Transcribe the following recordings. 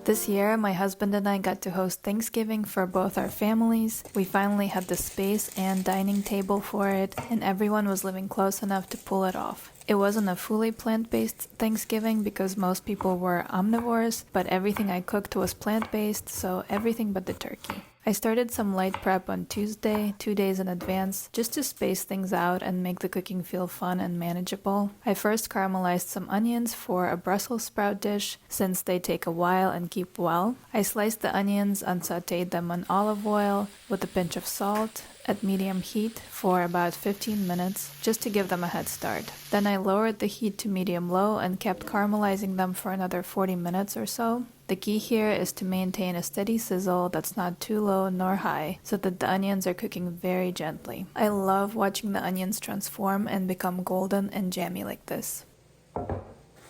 This year, my husband and I got to host Thanksgiving for both our families. We finally had the space and dining table for it, and everyone was living close enough to pull it off. It wasn't a fully plant-based Thanksgiving because most people were omnivores, but everything I cooked was plant-based, so everything but the turkey. I started some light prep on Tuesday, 2 days in advance, just to space things out and make the cooking feel fun and manageable. I first caramelized some onions for a Brussels sprout dish, since they take a while and keep well. I sliced the onions and sauteed them in olive oil with a pinch of salt at medium heat for about 15 minutes, just to give them a head start. Then I lowered the heat to medium-low and kept caramelizing them for another 40 minutes or so. The key here is to maintain a steady sizzle that's not too low nor high, so that the onions are cooking very gently. I love watching the onions transform and become golden and jammy like this.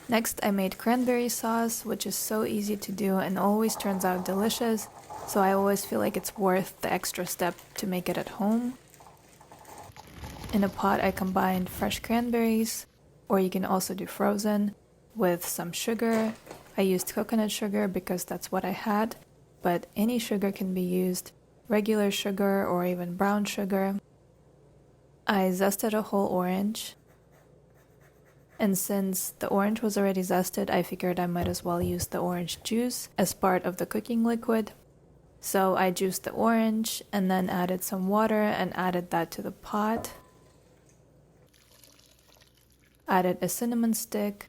Next, I made cranberry sauce, which is so easy to do and always turns out delicious, so I always feel like it's worth the extra step to make it at home. In a pot, I combined fresh cranberries, or you can also do frozen, with some sugar. I used coconut sugar because that's what I had, but any sugar can be used, regular sugar or even brown sugar. I zested a whole orange, and since the orange was already zested, I figured I might as well use the orange juice as part of the cooking liquid. So I juiced the orange and then added some water and added that to the pot. Added a cinnamon stick,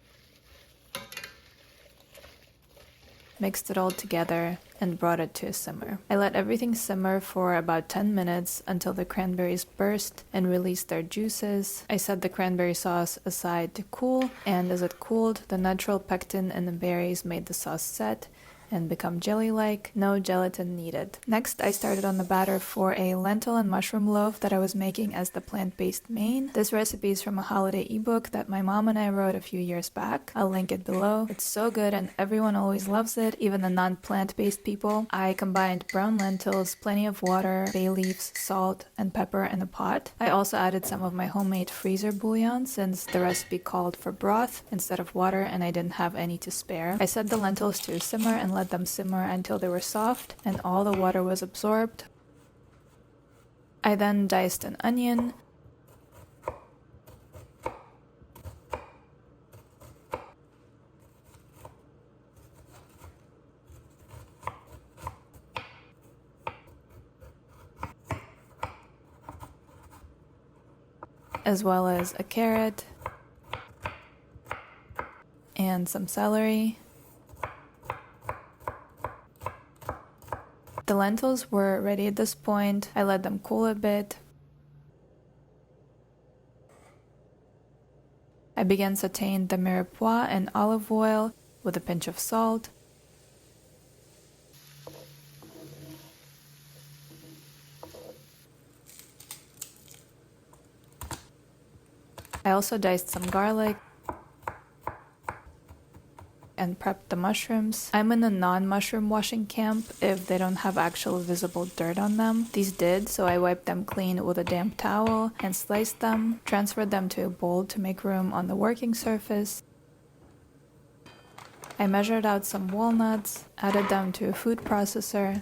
mixed it all together, and brought it to a simmer. I let everything simmer for about 10 minutes until the cranberries burst and released their juices. I set the cranberry sauce aside to cool, and as it cooled, the natural pectin in the berries made the sauce set and become jelly-like, no gelatin needed. Next, I started on the batter for a lentil and mushroom loaf that I was making as the plant-based main. This recipe is from a holiday ebook that my mom and I wrote a few years back. I'll link it below. It's so good and everyone always loves it, even the non-plant-based people. I combined brown lentils, plenty of water, bay leaves, salt, and pepper in a pot. I also added some of my homemade freezer bouillon since the recipe called for broth instead of water and I didn't have any to spare. I set the lentils to a simmer and let them simmer until they were soft and all the water was absorbed. I then diced an onion, as well as a carrot and some celery. The lentils were ready at this point. I let them cool a bit. I began sauteing the mirepoix in olive oil with a pinch of salt. I also diced some garlic and prepped the mushrooms. I'm in a non-mushroom washing camp if they don't have actual visible dirt on them. These did, so I wiped them clean with a damp towel and sliced them, transferred them to a bowl to make room on the working surface. I measured out some walnuts, added them to a food processor,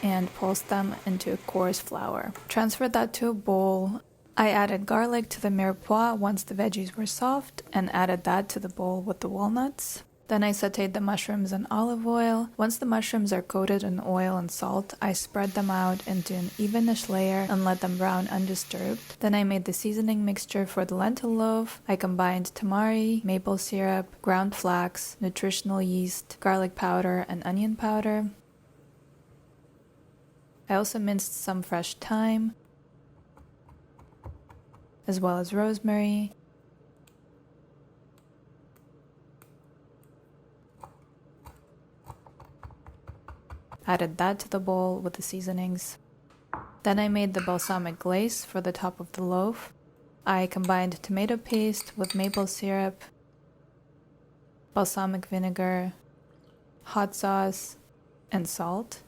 and pulsed them into a coarse flour. Transferred that to a bowl. I added garlic to the mirepoix once the veggies were soft and added that to the bowl with the walnuts. Then I sauteed the mushrooms in olive oil. Once the mushrooms are coated in oil and salt, I spread them out into an evenish layer and let them brown undisturbed. Then I made the seasoning mixture for the lentil loaf. I combined tamari, maple syrup, ground flax, nutritional yeast, garlic powder, and onion powder. I also minced some fresh thyme, as well as rosemary. Added that to the bowl with the seasonings. Then I made the balsamic glaze for the top of the loaf. I combined tomato paste with maple syrup, balsamic vinegar, hot sauce, and salt.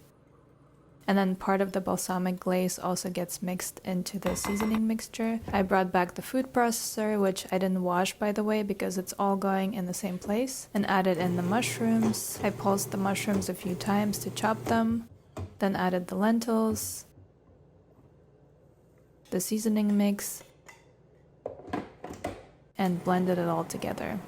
And then part of the balsamic glaze also gets mixed into the seasoning mixture. I brought back the food processor, which I didn't wash by the way because it's all going in the same place, and added in the mushrooms. I pulsed the mushrooms a few times to chop them, then added the lentils, the seasoning mix, and blended it all together.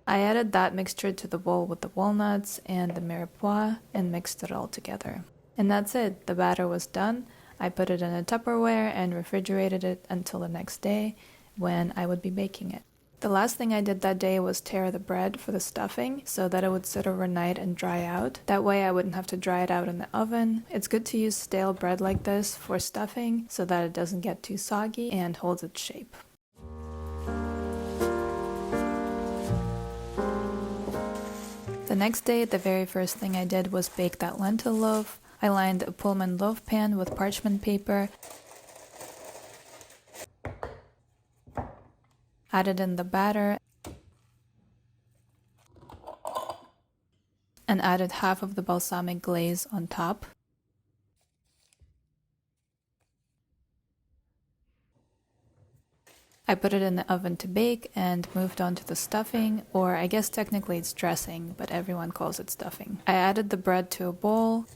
I added that mixture to the bowl with the walnuts and the mirepoix and mixed it all together. And that's it, the batter was done. I put it in a Tupperware and refrigerated it until the next day when I would be baking it. The last thing I did that day was tear the bread for the stuffing so that it would sit overnight and dry out. That way I wouldn't have to dry it out in the oven. It's good to use stale bread like this for stuffing so that it doesn't get too soggy and holds its shape. The next day, the very first thing I did was bake that lentil loaf. I lined a Pullman loaf pan with parchment paper, added in the batter, and added half of the balsamic glaze on top. I put it in the oven to bake and moved on to the stuffing, or I guess technically it's dressing, but everyone calls it stuffing. I added the bread to a bowl,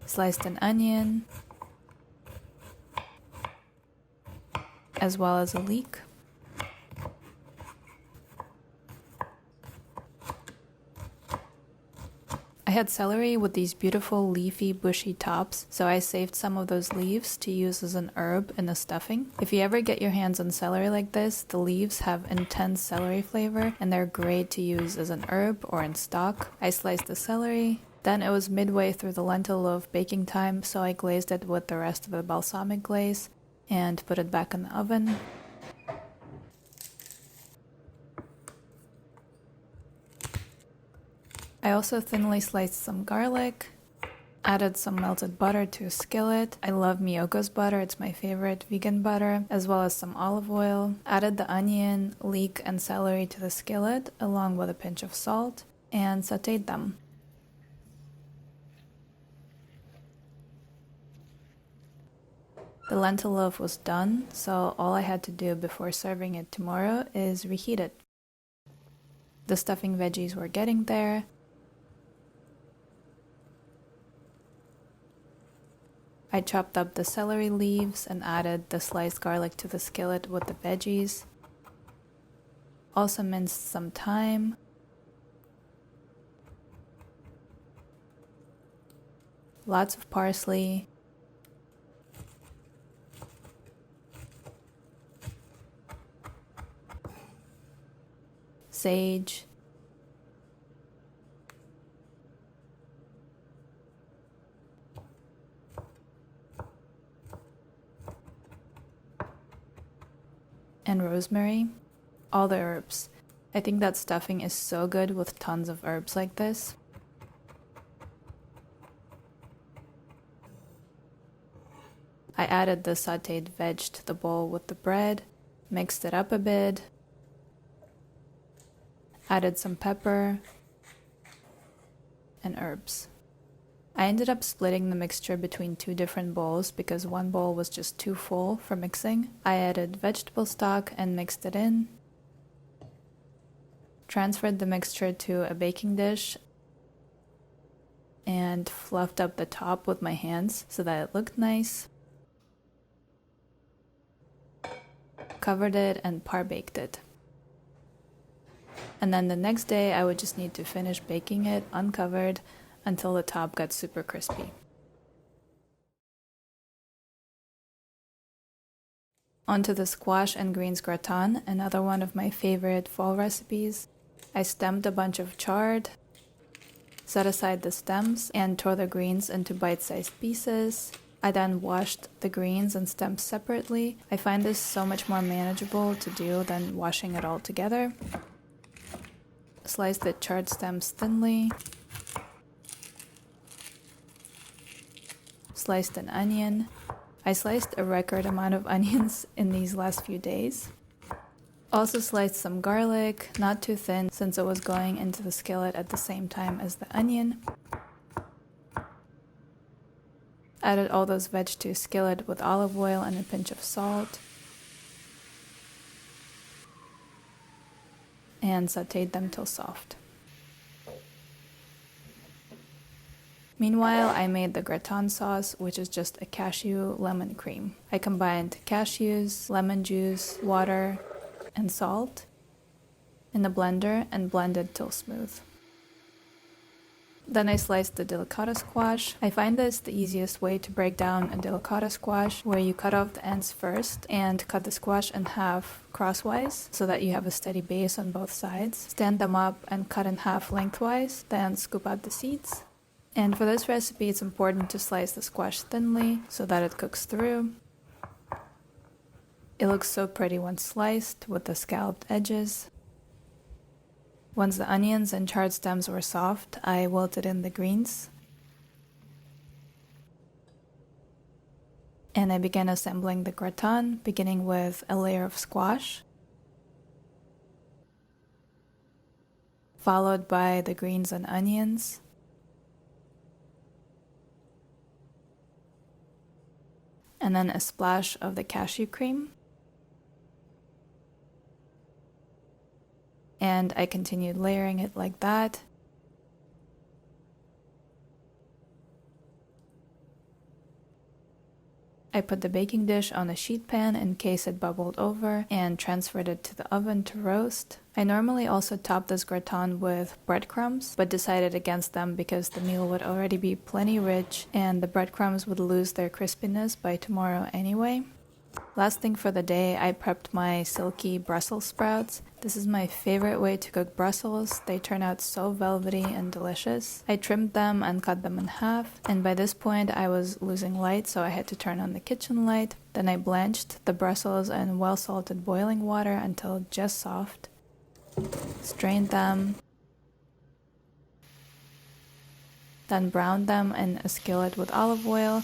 sliced an onion, as well as a leek. I had celery with these beautiful leafy bushy tops, so I saved some of those leaves to use as an herb in the stuffing. If you ever get your hands on celery like this, the leaves have intense celery flavor and they're great to use as an herb or in stock. I sliced the celery. Then it was midway through the lentil loaf baking time, so I glazed it with the rest of the balsamic glaze and put it back in the oven. I also thinly sliced some garlic, added some melted butter to a skillet. I love Miyoko's butter, it's my favorite vegan butter, as well as some olive oil. Added the onion, leek, and celery to the skillet, along with a pinch of salt, and sauteed them. The lentil loaf was done, so all I had to do before serving it tomorrow is reheat it. The stuffing veggies were getting there. I chopped up the celery leaves and added the sliced garlic to the skillet with the veggies. Also minced some thyme. Lots of parsley. Sage. And rosemary, all the herbs. I think that stuffing is so good with tons of herbs like this. I added the sauteed veg to the bowl with the bread, mixed it up a bit, added some pepper and herbs. I ended up splitting the mixture between two different bowls because one bowl was just too full for mixing. I added vegetable stock and mixed it in. Transferred the mixture to a baking dish and fluffed up the top with my hands so that it looked nice. Covered it and par-baked it. And then the next day I would just need to finish baking it uncovered until the top got super crispy. Onto the squash and greens gratin, another one of my favorite fall recipes. I stemmed a bunch of chard, set aside the stems, and tore the greens into bite-sized pieces. I then washed the greens and stems separately. I find this so much more manageable to do than washing it all together. Slice the chard stems thinly. Sliced an onion. I sliced a record amount of onions in these last few days. Also sliced some garlic, not too thin since it was going into the skillet at the same time as the onion. Added all those veg to a skillet with olive oil and a pinch of salt. And sauteed them till soft. Meanwhile, I made the gratin sauce, which is just a cashew lemon cream. I combined cashews, lemon juice, water, and salt in a blender and blended till smooth. Then I sliced the delicata squash. I find this the easiest way to break down a delicata squash, where you cut off the ends first and cut the squash in half crosswise so that you have a steady base on both sides. Stand them up and cut in half lengthwise, then scoop out the seeds. And for this recipe, it's important to slice the squash thinly so that it cooks through. It looks so pretty when sliced with the scalloped edges. Once the onions and charred stems were soft, I wilted in the greens. And I began assembling the gratin, beginning with a layer of squash, followed by the greens and onions, and then a splash of the cashew cream. And I continued layering it like that. I put the baking dish on a sheet pan in case it bubbled over and transferred it to the oven to roast. I normally also top this gratin with breadcrumbs, but decided against them because the meal would already be plenty rich and the breadcrumbs would lose their crispiness by tomorrow anyway. Last thing for the day, I prepped my Silky Brussels sprouts. This is my favorite way to cook Brussels. They turn out so velvety and delicious. I trimmed them and cut them in half, and by this point I was losing light, so I had to turn on the kitchen light. Then I blanched the Brussels in well-salted boiling water until just soft. Strained them. Then browned them in a skillet with olive oil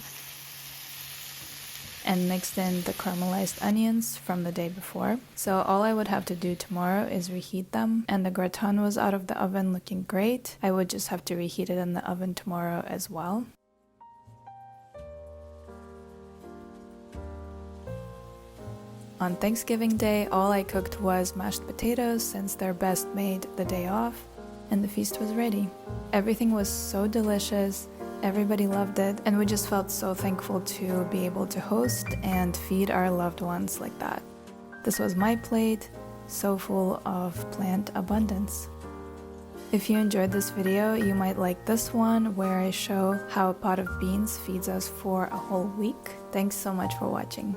and mixed in the caramelized onions from the day before. So all I would have to do tomorrow is reheat them, and the gratin was out of the oven looking great. I would just have to reheat it in the oven tomorrow as well. On Thanksgiving Day, all I cooked was mashed potatoes since they're best made the day off, and the feast was ready. Everything was so delicious. Everybody loved it, and we just felt so thankful to be able to host and feed our loved ones like that. This was my plate, so full of plant abundance. If you enjoyed this video, you might like this one where I show how a pot of beans feeds us for a whole week. Thanks so much for watching.